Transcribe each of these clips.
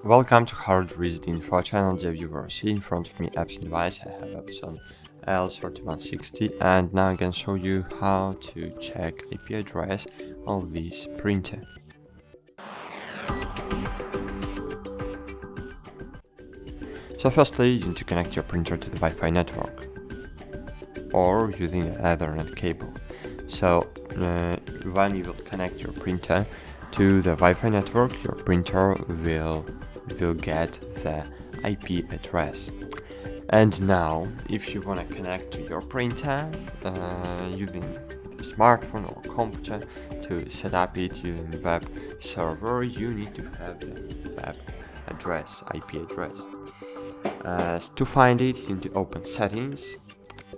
Welcome to HardReset.Info channel, dear viewers. In front of me Epson device, I have Epson L3160, and now I can show you how to check IP address of this printer. So firstly, you need to connect your printer to the Wi-Fi network or using an Ethernet cable. So when you will connect your printer to the Wi-Fi network, your printer will get the IP address. And now, if you want to connect to your printer using a smartphone or computer to set up it using the web server, you need to have the web address, IP address. To find it, you need to open settings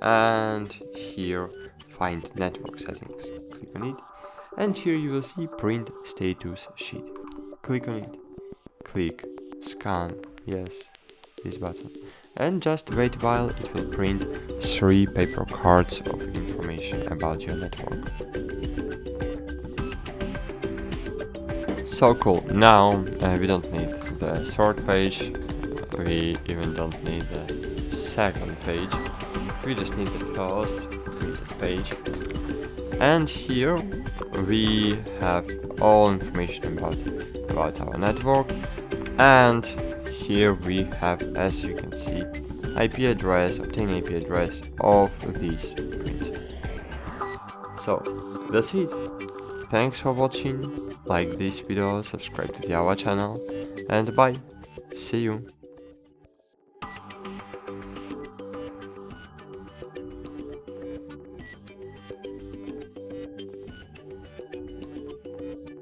and here find network settings. Click on it, and here you will see print status sheet. Click on it. Click scan, yes, this button, and just wait a while. It will print 3 paper cards of information about your network. So cool. Now we don't need the third page, we even don't need the second page, we just need the first printed page. And here we have all information about our network, and here we have, as you can see, IP address, obtain IP address of this printer. So that's it. Thanks for watching. Like this video, subscribe to our channel, and bye. See you.